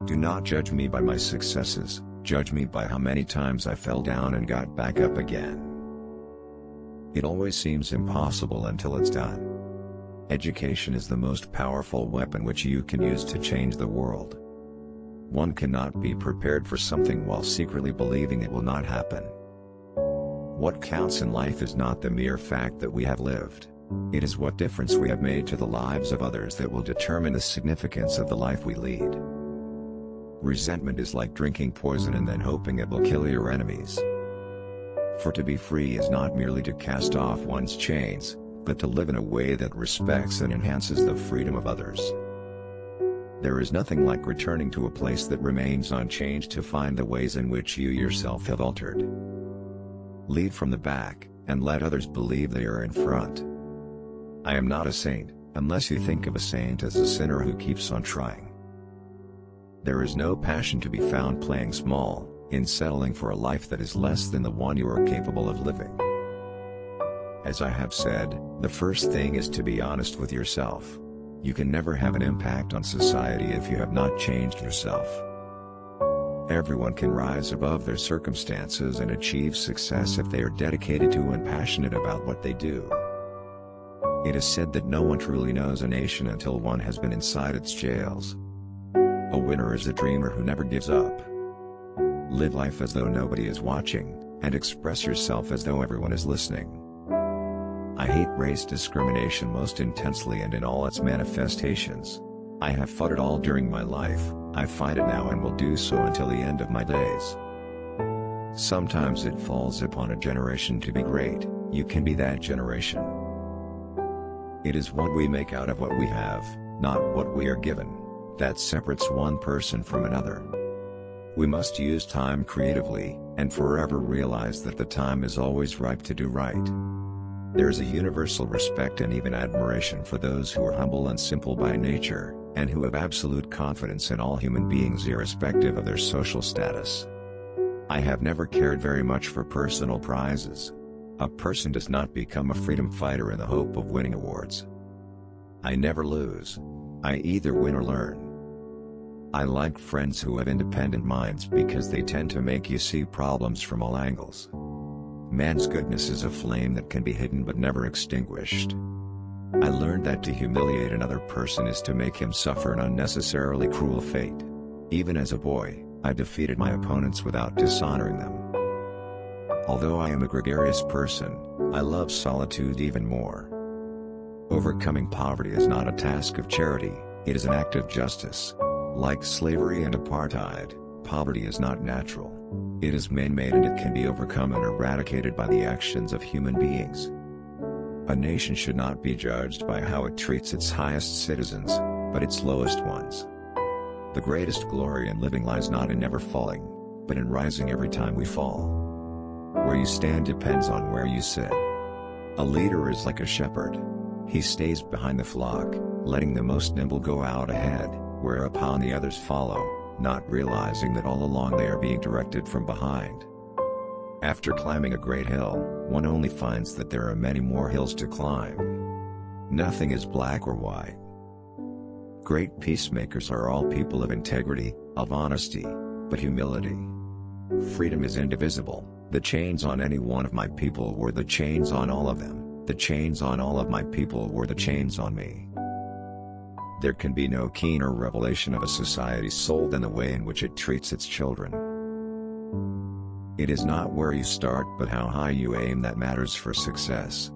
Do not judge me by my successes, judge me by how many times I fell down and got back up again. It always seems impossible until it's done. Education is the most powerful weapon which you can use to change the world. One cannot be prepared for something while secretly believing it will not happen. What counts in life is not the mere fact that we have lived. It is what difference we have made to the lives of others that will determine the significance of the life we lead. Resentment is like drinking poison and then hoping it will kill your enemies. For to be free is not merely to cast off one's chains, but to live in a way that respects and enhances the freedom of others. There is nothing like returning to a place that remains unchanged to find the ways in which you yourself have altered. Lead from the back, and let others believe they are in front. I am not a saint, unless you think of a saint as a sinner who keeps on trying. There is no passion to be found playing small, in settling for a life that is less than the one you are capable of living. As I have said, the first thing is to be honest with yourself. You can never have an impact on society if you have not changed yourself. Everyone can rise above their circumstances and achieve success if they are dedicated to and passionate about what they do. It is said that no one truly knows a nation until one has been inside its jails. A winner is a dreamer who never gives up. Live life as though nobody is watching, and express yourself as though everyone is listening. I hate race discrimination most intensely and in all its manifestations. I have fought it all during my life, I fight it now and will do so until the end of my days. Sometimes it falls upon a generation to be great. You can be that generation. It is what we make out of what we have, not what we are given, that separates one person from another. We must use time creatively, and forever realize that the time is always ripe to do right. There is a universal respect and even admiration for those who are humble and simple by nature, and who have absolute confidence in all human beings irrespective of their social status. I have never cared very much for personal prizes. A person does not become a freedom fighter in the hope of winning awards. I never lose. I either win or learn. I like friends who have independent minds because they tend to make you see problems from all angles. Man's goodness is a flame that can be hidden but never extinguished. I learned that to humiliate another person is to make him suffer an unnecessarily cruel fate. Even as a boy, I defeated my opponents without dishonoring them. Although I am a gregarious person, I love solitude even more. Overcoming poverty is not a task of charity, it is an act of justice. Like slavery and apartheid, poverty is not natural. It is man-made and it can be overcome and eradicated by the actions of human beings. A nation should not be judged by how it treats its highest citizens, but its lowest ones. The greatest glory in living lies not in never falling, but in rising every time we fall. Where you stand depends on where you sit. A leader is like a shepherd. He stays behind the flock, letting the most nimble go out ahead, whereupon the others follow, not realizing that all along they are being directed from behind. After climbing a great hill, one only finds that there are many more hills to climb. Nothing is black or white. Great peacemakers are all people of integrity, of honesty, but humility. Freedom is indivisible. The chains on any one of my people were the chains on all of them. The chains on all of my people were the chains on me. There can be no keener revelation of a society's soul than the way in which it treats its children. It is not where you start but how high you aim that matters for success.